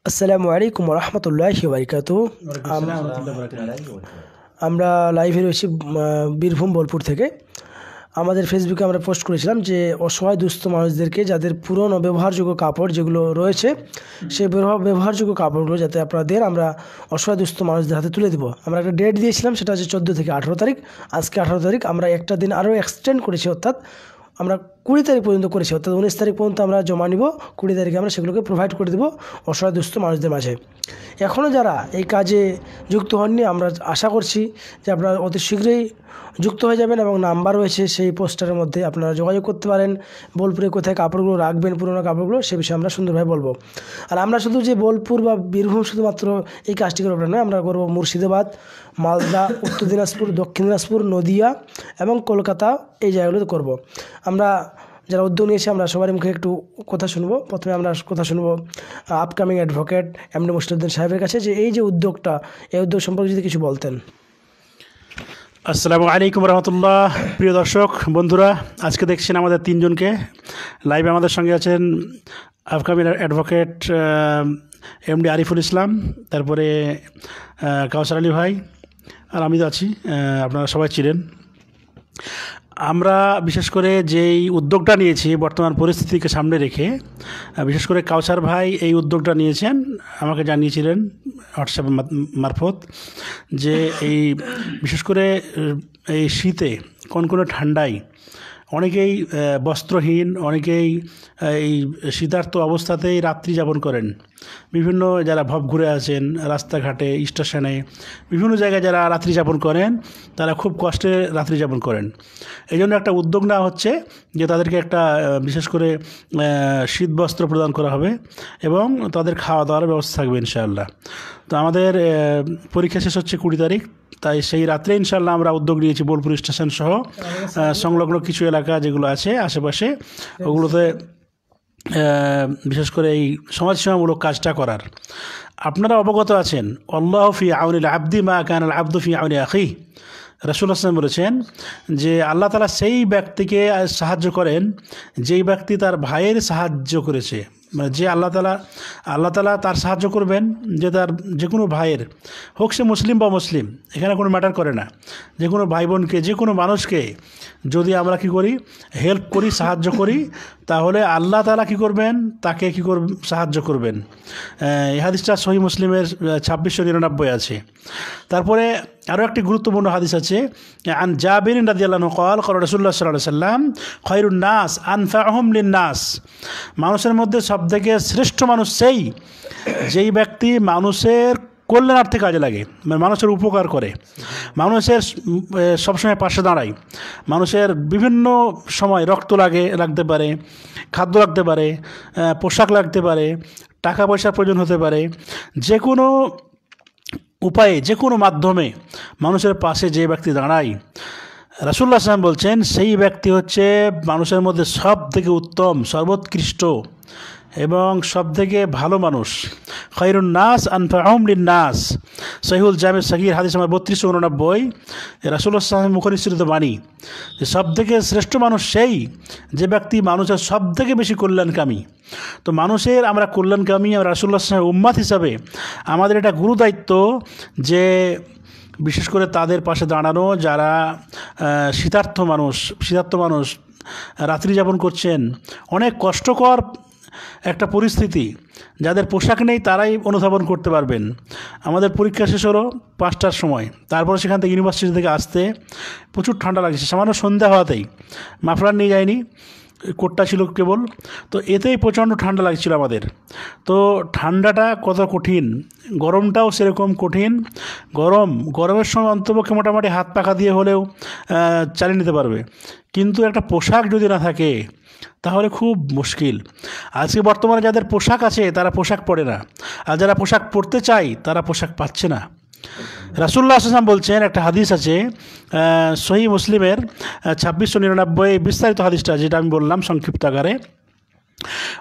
আসসালামু আলাইকুম রহমতুল্লাহি বারকাতুহু। আমরা লাইভে রয়েছি বীরভূম বোলপুর থেকে। আমাদের ফেসবুকে আমরা পোস্ট করেছিলাম যে অসহায় দুস্থ মানুষদেরকে যাদের পুরনো ব্যবহারযোগ্য কাপড় যেগুলো রয়েছে সেই ব্যবহারযোগ্য কাপড়গুলো যাতে আপনারা দেন, আমরা অসহায় দুস্থ মানুষদের হাতে তুলে দেবো। আমরা একটা ডেট দিয়েছিলাম, সেটা হচ্ছে 14 থেকে 18 তারিখ। আজকে 18 তারিখ, আমরা একটা দিন আরও এক্সটেন্ড করেছি, অর্থাৎ আমরা 20 তারিখ পর্যন্ত করেছি, অর্থাৎ 19 তারিখ পর্যন্ত আমরা জমা নিব। 20 তারিখে আমরা সেগুলোকে প্রোভাইড করে দেবো অসহায় দুস্থ মানুষদের মাঝে। এখনও যারা এই কাজে যুক্ত হননি, আমরা আশা করছি যে আপনারা অতি শীঘ্রই যুক্ত হয়ে যাবেন এবং নাম্বার রয়েছে সেই পোস্টারের মধ্যে, আপনারা যোগাযোগ করতে পারেন। বোলপুরে কোথায় কাপড়গুলো রাখবেন, পুরোনো কাপড়গুলো, সে বিষয়ে আমরা সুন্দরভাবে বলবো। আর আমরা শুধু যে বোলপুর বা বীরভূম শুধুমাত্র এই কাজটি করবো নয়, আমরা করবো মুর্শিদাবাদ, মালদা, উত্তর দিনাজপুর, দক্ষিণ দিনাজপুর, নদিয়া এবং কলকাতা, এই জায়গাগুলোতে করব। আমরা যারা উদ্যোগ নিয়েছি আমরা সবারই মুখে একটু কথা শুনবো। প্রথমে আমরা কথা শুনবো আপকামিং অ্যাডভোকেট এমডি মুসলিউদ্দিন সাহেবের কাছে, যে এই যে উদ্যোগটা, এই উদ্যোগ সম্পর্কে যদি কিছু বলতেন। আসসালামু আলাইকুম রহমতুল্লাহ। প্রিয় দর্শক বন্ধুরা, আজকে দেখছেন আমাদের তিনজনকে লাইভে। আমাদের সঙ্গে আছেন upcoming advocate MD Ariful Islam, তারপরে কাউসার আলী ভাই, আর আমি তো আছি, আপনারা সবাই ছিলেন। আমরা বিশেষ করে যেই উদ্যোগটা নিয়েছি বর্তমান পরিস্থিতিকে সামনে রেখে, বিশেষ করে কাউসার ভাই এই উদ্যোগটা নিয়েছেন, আমাকে জানিয়েছিলেন হোয়াটসঅ্যাপ মারফত যে এই বিশেষ করে এই শীতে কনকনে ঠান্ডায় অনেকেই বস্ত্রহীন, অনেকেই এই শীতার্ত অবস্থাতেই রাত্রি যাপন করেন। বিভিন্ন যারা ভব ঘুরে আছেন রাস্তাঘাটে, স্টেশনে, বিভিন্ন জায়গায় যারা রাত্রি যাপন করেন, তারা খুব কষ্টে রাত্রি যাপন করেন। এই জন্য একটা উদ্যোগ নেওয়া হচ্ছে যে তাদেরকে একটা বিশেষ করে শীত বস্ত্র প্রদান করা হবে এবং তাদের খাওয়া দাওয়ার ব্যবস্থা থাকবে ইনশাআল্লাহ। তো আমাদের পরীক্ষা শেষ হচ্ছে 20 তারিখ, তাই সেই রাত্রে ইনশাআল্লাহ আমরা উদ্যোগ নিয়েছি বোলপুর স্টেশন সহ সংলগ্ন কিছু এলাকা যেগুলো আছে আশেপাশে, ওগুলোতে বিশেষ করে এই সমাজসেবামূলক কাজটা করার। আপনারা অবগত আছেন, আল্লাহু ফি আউনিল আবদি মা কানাল আবদু ফি আউনি আখিহি। রাসূলুল্লাহ সাল্লাল্লাহু আলাইহি ওয়াসাল্লাম বলেছেন যে আল্লাহ তাআলা সেই ব্যক্তিকে সাহায্য করেন যেই ব্যক্তি তার ভাইয়ের সাহায্য করেছে। মানে যে আল্লাহ তাআলা তার সাহায্য করবেন, যে তার যে কোনো ভাইয়ের হোক, সে মুসলিম বা মুসলিম, এখানে কোনো ম্যাটার করে না, যে কোনো ভাই বোনকে, যে কোনো মানুষকে যদি আমরা কী করি, হেল্প করি, সাহায্য করি, তাহলে আল্লাহ তাআলা কী করবেন, তাকে কী করবেন, সাহায্য করবেন। এই হাদিসটা সহিহ মুসলিমের 2699 আছে। তারপরে আরও একটি গুরুত্বপূর্ণ হাদিস আছে, আন জাবির রাদিয়াল্লাহু আনহু قال قال রাসূলুল্লাহ সাল্লাল্লাহু আলাইহি ওয়াসাল্লাম খায়রুন নাস আনফাউহুম লিন-নাস। মানুষের মধ্যে সবথেকে শ্রেষ্ঠ মানুষ সেই যেই ব্যক্তি মানুষের কল্যাণার্থে কাজে লাগে, মানে মানুষের উপকার করে, মানুষের সবসময় পাশে দাঁড়ায়। মানুষের বিভিন্ন সময় রক্ত লাগতে পারে, খাদ্য লাগতে পারে, পোশাক লাগতে পারে, টাকা পয়সার প্রয়োজন হতে পারে, যে কোনো উপায়ে, যে কোনো মাধ্যমে মানুষের পাশে যে ব্যক্তি দাঁড়ায়, রাসূলুল্লাহ সাল্লাল্লাহু আলাইহি ওয়াসাল্লাম বলছেন সেই ব্যক্তি হচ্ছে মানুষের মধ্যে সব থেকে উত্তম, সর্বোৎকৃষ্ট এবং সব থেকে ভালো মানুষ। খায়রুন নাস আনফাউহুম লিন-নাস, সহিহুল জামি সগীর হাদিস নম্বর 3289। রাসূলুল্লাহ সাল্লাল্লাহু আলাইহি ওয়াসাল্লামের মুখনিসৃত বাণী যে সব থেকে শ্রেষ্ঠ মানুষ সেই যে ব্যক্তি মানুষের সব থেকে বেশি কল্যাণকামী। তো মানুষের আমরা কল্যাণকামী, আমরা রাসূলুল্লাহ সাল্লাল্লাহু আলাইহি ওয়াসাল্লামের উম্মত হিসাবে আমাদের এটা গুরুদায়িত্ব যে বিশেষ করে তাদের পাশে দাঁড়ানো, যারা শীতার্থ মানুষ রাত্রি যাপন করছেন। অনেক কষ্টকর একটা পরিস্থিতি, যাদের পোশাক নেই তারাই অনুধাবন করতে পারবেন। আমাদের পরীক্ষা শেষ হলো 5টার সময়, তারপরে সেখান থেকে ইউনিভার্সিটি থেকে আসতে প্রচুর ঠান্ডা লাগছে, সামান্য সন্ধ্যা হওয়াতেই। মাফলার নিয়ে যায়নি, কোটটা ছিল কেবল, তো এতেই প্রচণ্ড ঠান্ডা লাগছিল আমাদের। তো ঠান্ডাটা কত কঠিন, গরমটাও সেরকম কঠিন। গরমের সময় অন্তপক্ষে মোটামুটি হাত পাখা দিয়ে হলেও চালিয়ে নিতে পারবে, কিন্তু একটা পোশাক যদি না থাকে তাহলে খুব মুশকিল। আজকে বর্তমানে যাদের পোশাক আছে তারা পোশাক পরে না, আর যারা পোশাক পরতে চায় তারা পোশাক পাচ্ছে না। রাসূলুল্লাহ সাল্লাল্লাহু আলাইহি ওয়াসাল্লাম বলছেন, একটা হাদিস আছে সহিহ মুসলিমের 2699, বিস্তারিত হাদিসটা যেটা আমি বললাম সংক্ষিপ্ত আকারে,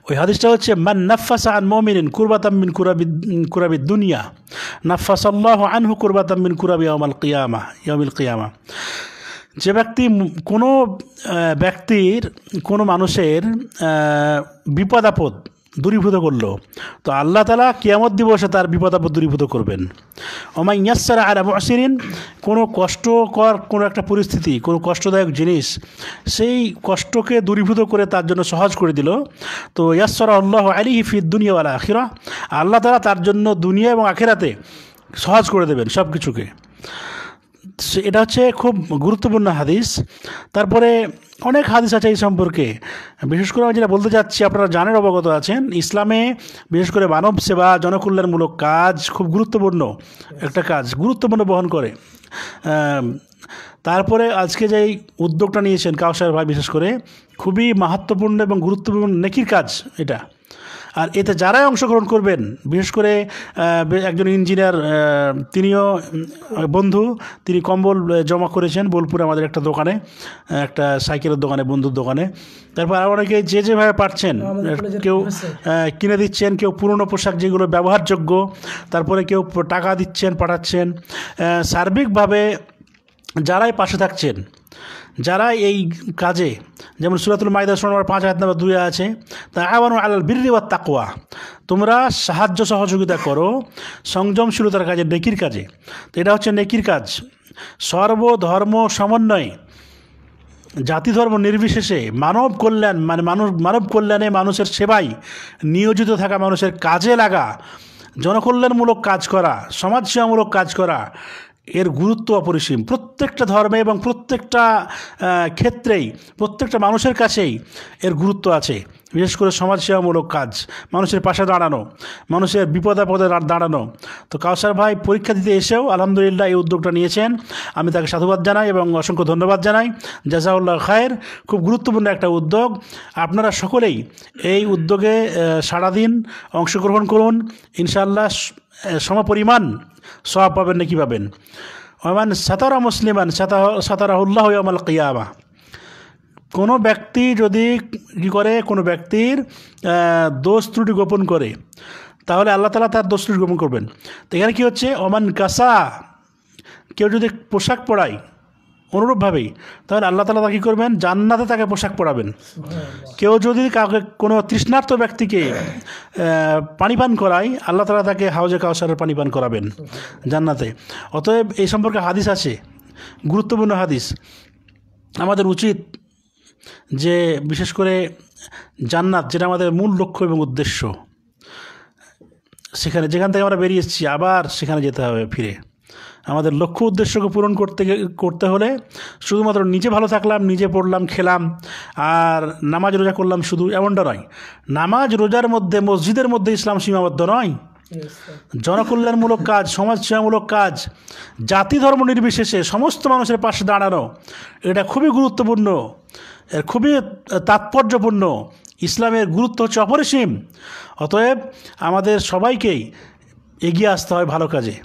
ওই হাদিসটা হচ্ছে মান নাফাসা আন মুমিনিন কুরবাতাম মিন কুরাবিদ দুনিয়া নাফাসাল্লাহু আনহু কুরবাতাম মিন কুরাবি ইয়াউমিল কিয়ামা। যে ব্যক্তি কোনো ব্যক্তির, কোনো মানুষের বিপদ আপদ দূরীভূত করলো, তো আল্লাহ তাআলা কিয়ামত দিবসে তার বিপদ আপদ দূরীভূত করবেন। ওমা ইয়াসসারা আলা মুসিরিন, কোনো কষ্টকর কোনো একটা পরিস্থিতি, কোনো কষ্টদায়ক জিনিস, সেই কষ্টকে দূরীভূত করে তার জন্য সহজ করে দিল, তো ইয়াসসারা আল্লাহু আলাইহি ফিদ দুনিয়া ওয়াল আখিরাহ, আল্লাহ তাআলা তার জন্য দুনিয়া এবং আখিরাতে সহজ করে দেবেন সব কিছুকে। এটা হচ্ছে খুব গুরুত্বপূর্ণ হাদিস। তারপরে অনেক হাদিস আছে এই সম্পর্কে। বিশেষ করে আমি যেটা বলতে চাচ্ছি, আপনারা জানেন, অবগত আছেন, ইসলামে বিশেষ করে মানব সেবা, জনকল্যাণমূলক কাজ খুব গুরুত্বপূর্ণ একটা কাজ, গুরুত্বপূর্ণ বহন করে। তারপরে আজকে যেই উদ্যোগটা নিয়েছেন কাউসার ভাই, বিশেষ করে খুবই মাহাত্ম্যপূর্ণ এবং গুরুত্বপূর্ণ নেকির কাজ এটা। আর এতে যারাই অংশগ্রহণ করবেন, বিশেষ করে একজন ইঞ্জিনিয়ার, তিনিও বন্ধু, তিনি কম্বল জমা করেছেন বোলপুরে আমাদের একটা দোকানে, একটা সাইকেলের দোকানে, বন্ধুর দোকানে। তারপর আর অনেকে যেভাবে পারছেন, কেউ কিনে দিচ্ছেন, কেউ পুরনো পোশাক যেগুলো ব্যবহারযোগ্য, তারপরে কেউ টাকা দিচ্ছেন, পাঠাচ্ছেন। সার্বিকভাবে যারাই পাশে থাকছেন, যারা এই কাজে, যেমন সূরাতুল মাইদা 5 আয়াত নম্বর 2 আছে, তাআওয়ানু আলাল বিররি ওয়াত তাকওয়া, তোমরা সাহায্য সহযোগিতা করো সংযমশীলতার কাজে, নেকির কাজে। তো এটা হচ্ছে নেকির কাজ, সর্বধর্ম সমন্বয়ে, জাতি ধর্ম নির্বিশেষে মানব কল্যাণ, মানে মানব কল্যাণে, মানুষের সেবায় নিয়োজিত থাকা, মানুষের কাজে লাগা, জনকল্যাণমূলক কাজ করা, সমাজসেবামূলক কাজ করা, এর গুরুত্ব অপরিসীম। প্রত্যেকটা ধর্মে এবং প্রত্যেকটা ক্ষেত্রেই, প্রত্যেকটা মানুষের কাছেই এর গুরুত্ব আছে। বিশেষ করে সমাজসেবামূলক কাজ, মানুষের পাশে দাঁড়ানো, মানুষের বিপদে আপদে দাঁড়ানো। তো কাউসার ভাই পরীক্ষা দিতে এসেও আলহামদুলিল্লাহ এই উদ্যোগটা নিয়েছেন, আমি তাকে সাধুবাদ জানাই এবং অসংখ্য ধন্যবাদ জানাই। জাযাকাল্লাহ খায়ের, খুব গুরুত্বপূর্ণ একটা উদ্যোগ। আপনারা সকলেই এই উদ্যোগে সারাদিন অংশগ্রহণ করুন, ইনশাআল্লাহ সমপরিমাণ সওয়াব পাবেন, নাকি পাবেন। ওমান সাতারা মুসলিমান সাতারাহুল্লাহু ইয়াউমাল কিয়ামা, কোনো ব্যক্তি যদি কী করে, কোনো ব্যক্তির দোষ ত্রুটি গোপন করে, তাহলে আল্লাহ তাআলা তার দোষ ত্রুটি গোপন করবেন। তো এখানে কী হচ্ছে, ওমান কাসা, কেউ যদি পোশাক পরায় অনুরূপভাবেই, তাহলে আল্লাহ তাআলা তাকে কী করবেন, জান্নাতে তাকে পোশাক পরাবেন। কেউ যদি কাউকে, কোনো তৃষ্ণার্ত ব্যক্তিকে পানি পান করায়, আল্লাহ তাআলা তাকে হাউজে কাউসারের পানি পান করাবেন জান্নাতে। অতএব এই সম্পর্কে হাদিস আছে, গুরুত্বপূর্ণ হাদিস। আমাদের উচিত যে বিশেষ করে জান্নাত, যেটা আমাদের মূল লক্ষ্য এবং উদ্দেশ্য, সেখানে, যেখান থেকে আমরা বেরিয়ে এসেছি, আবার সেখানে যেতে হবে ফিরে। আমাদের লক্ষ্য উদ্দেশ্যকে পূরণ করতে হলে শুধুমাত্র নিজে ভালো থাকলাম, নিজে পড়লাম, খেলাম আর নামাজ রোজা করলাম শুধু, এমনটা নয়। নামাজ রোজার মধ্যে, মসজিদের মধ্যে ইসলাম সীমাবদ্ধ নয়। জনকল্যাণমূলক কাজ, সমাজসেবামূলক কাজ, জাতি ধর্ম নির্বিশেষে সমস্ত মানুষের পাশে দাঁড়ানো, এটা খুবই গুরুত্বপূর্ণ, খুবই তাৎপর্যপূর্ণ। ইসলামের গুরুত্ব হচ্ছে অপরিসীম। অতএব আমাদের সবাইকেই এগিয়ে আসতে হয় ভালো কাজে।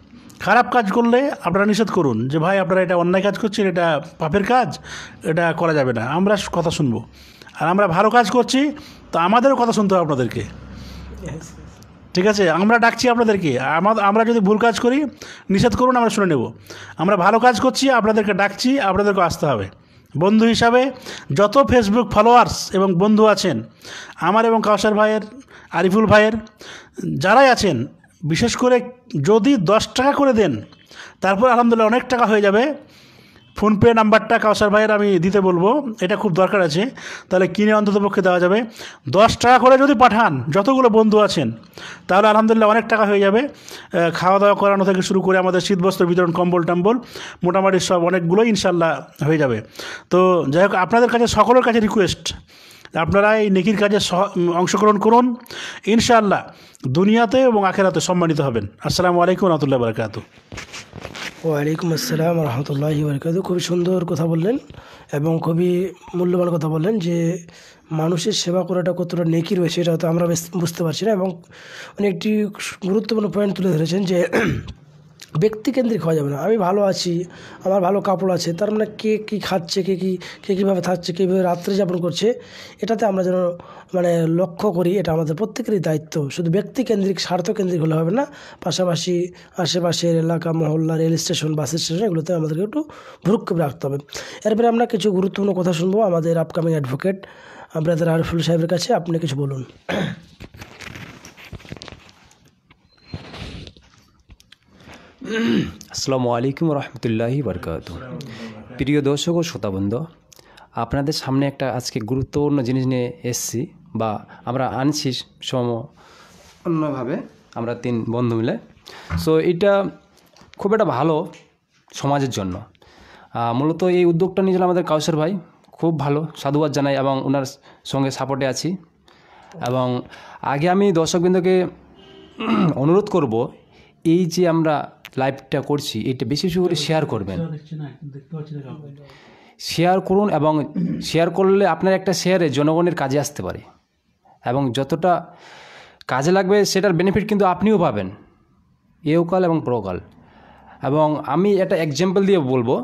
খারাপ কাজ করলে আপনারা নিষেধ করুন, যে ভাই আপনারা এটা অন্যায় কাজ করছেন, এটা পাপের কাজ, এটা করা যাবে না, আমরা কথা শুনবো। আর আমরা ভালো কাজ করছি, তো আমাদেরও কথা শুনতে হবে আপনাদেরকে, ঠিক আছে? আমরা ডাকছি আপনাদেরকে, আমরা যদি ভুল কাজ করি নিষেধ করুন, আমরা শুনে নেব। আমরা ভালো কাজ করছি, আপনাদেরকে ডাকছি, আপনাদেরকে আসতে হবে। বন্ধু হিসাবে যত ফেসবুক ফলোয়ার্স এবং বন্ধু আছেন আমার এবং কাউসার ভাইয়ের, আরিফুল ভাইয়ের, যারাই আছেন, বিশেষ করে যদি 10 টাকা করে দেন, তারপর আলহামদুলিল্লাহ অনেক টাকা হয়ে যাবে। ফোনপে নাম্বারটা কাউসার ভাইয়ের আমি দিতে বলবো, এটা খুব দরকার আছে, তাহলে কিনে অন্ততপক্ষে দেওয়া যাবে। 10 টাকা করে যদি পাঠান, যতগুলো বন্ধু আছেন, তাহলে আলহামদুলিল্লাহ অনেক টাকা হয়ে যাবে। খাওয়া দাওয়া করানো থেকে শুরু করে আমাদের শীতবস্ত্র বিতরণ, কম্বল টম্বল, মোটামুটি সব অনেকগুলোই ইনশাল্লাহ হয়ে যাবে। তো যাই হোক, আপনাদের কাছে, সকলের কাছে রিকোয়েস্ট, আপনারা এই নেকির কাজে অংশগ্রহণ করুন, ইনশাআল্লাহ দুনিয়াতে এবং আখেরাতে সম্মানিত হবেন। আসসালামু আলাইকুম রাহমাতুল্লাহি ওয়া বারাকাতুহু। ওয়ালাইকুম আসসালাম রহমতুল্লাহি বারকাতুহু। খুবই সুন্দর কথা বললেন এবং খুবই মূল্যবান কথা বললেন, যে মানুষের সেবা করাটা কতটা নেকি রয়েছে, এটা তো আমরা বেশ বুঝতে পারছি না। এবং উনি একটি গুরুত্বপূর্ণ পয়েন্ট তুলে ধরেছেন, যে ব্যক্তিকেন্দ্রিক হওয়া যাবে না। আমি ভালো আছি, আমার ভালো কাপড় আছে, তার মানে কে কী খাচ্ছে, কে কীভাবে থাকছে, কীভাবে রাত্রি যাপন করছে, এটাতে আমরা যেন লক্ষ্য করি। এটা আমাদের প্রত্যেকেরই দায়িত্ব। শুধু ব্যক্তিকেন্দ্রিক, স্বার্থকেন্দ্রিক হলে হবে না, পাশাপাশি আশেপাশের এলাকা, মহল্লা, রেল স্টেশন, বাস স্টেশন, এগুলোতে আমাদেরকে একটু ভ্রুক্ষেপ রাখতে হবে। এরপরে আমরা কিছু গুরুত্বপূর্ণ কথা শুনবো আমাদের আপকামিং অ্যাডভোকেট ব্রাদার আরিফুল সাহেবের কাছে। আপনি কিছু বলুন। আসসালামু আলাইকুম রহমতুল্লাহি বরকাত। প্রিয় দর্শক ও শ্রোতাবৃন্দ, আপনাদের সামনে একটা আজকে গুরুত্বপূর্ণ জিনিস নিয়ে এসেছি বা আমরা আনছি অন্যভাবে আমরা 3 বন্ধু মিলে। সো এটা খুব একটা ভালো সমাজের জন্য। মূলত এই উদ্যোগটা নিয়েছিল আমাদের কাউসার ভাই, খুব ভালো, সাধুবাদ জানাই এবং ওনার সঙ্গে সাপোর্টে আছি। এবং আগে আমি দর্শকবৃন্দকে অনুরোধ করব, এই যে আমরা লাইভটা করছি এটা বেশি বেশি করে শেয়ার করবেন, শেয়ার করুন এবং শেয়ার করলে আপনার একটা শেয়ারে জনগণের কাজে আসতে পারে এবং যতটা কাজে লাগবে সেটার বেনিফিট কিন্তু আপনিও পাবেন, এওকাল এবং পরকাল। এবং আমি একটা এক্সাম্পল দিয়ে বলবো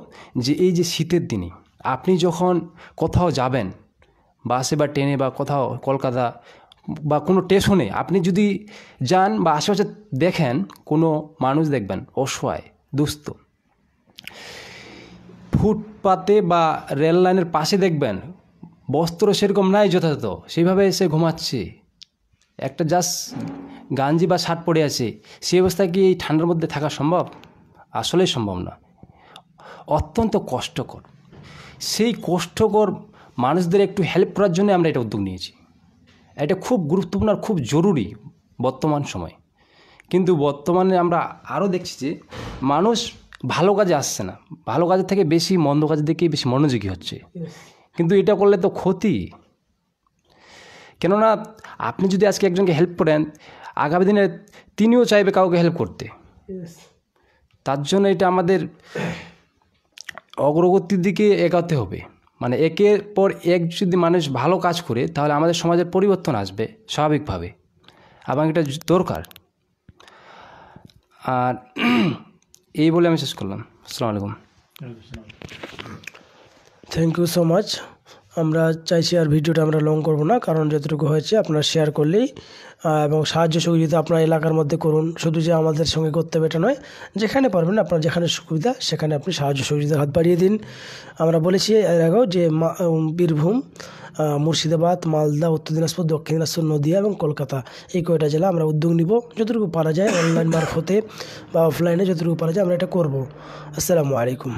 যে এই যে শীতের দিনে আপনি যখন কোথাও যাবেন, বাসে বা ট্রেনে বা কোথাও কলকাতা বা কোনো স্টেশনে আপনি যদি যান বা আশেপাশে দেখেন কোনো মানুষ দেখবেন অসহায় দুস্থ, ফুটপাতে বা রেল লাইনের পাশে দেখবেন বস্ত্র সেরকম নাই যথাযথ, সেইভাবে এসে ঘুমাচ্ছে, একটা জাস্ট গাঞ্জি বা শার্ট পরে আছে, সেই অবস্থায় কি এই ঠান্ডার মধ্যে থাকা সম্ভব? আসলেই সম্ভব না, অত্যন্ত কষ্টকর। সেই কষ্টকর মানুষদের একটু হেল্প করার জন্য আমরা এটা উদ্যোগ নিয়েছি। এটা খুব গুরুত্বপূর্ণ আর খুব জরুরি বর্তমান সময়। কিন্তু বর্তমানে আমরা আরও দেখছি যে মানুষ ভালো কাজে আসছে না, ভালো কাজের থেকে বেশি মন্দ কাজের দিকেই বেশি মনোযোগী হচ্ছে। কিন্তু এটা করলে তো ক্ষতি, কেননা আপনি যদি আজকে একজনকে হেল্প করেন, আগামী দিনে তিনিও চাইবে কাউকে হেল্প করতে। তার জন্য এটা আমাদের অগ্রগতির দিকে এগোতে হবে। মানে একের পর এক যদি মানুষ ভালো কাজ করে তাহলে আমাদের সমাজের পরিবর্তন আসবে স্বাভাবিকভাবে, এবং এটা দরকার। আর এই বলে আমি শেষ করলাম। আসসালামু আলাইকুম। Thank you so much. আমরা চাইছি আর ভিডিওটা আমরা লং করব না, কারণ যতটুকু হয়েছে আপনারা শেয়ার করলেই এবং সাহায্য সহযোগিতা আপনার এলাকার মধ্যে করুন। শুধু যে আমাদের সঙ্গে করতে হবে এটা নয়, যেখানে পারবেন আপনার যেখানে সুবিধা সেখানে আপনি সাহায্য সহযোগিতার হাত বাড়িয়ে দিন। আমরা বলেছি এর আগেও যে বীরভূম, মুর্শিদাবাদ, মালদা, উত্তর দিনাজপুর, দক্ষিণ দিনাজপুর, নদিয়া এবং কলকাতা, এই কয়টা জেলা আমরা উদ্যোগ নিব। যতটুকু পারা যায় অনলাইন মারফতে বা অফলাইনে যতটুকু পারা যায় আমরা এটা করব। আসসালামু আলাইকুম।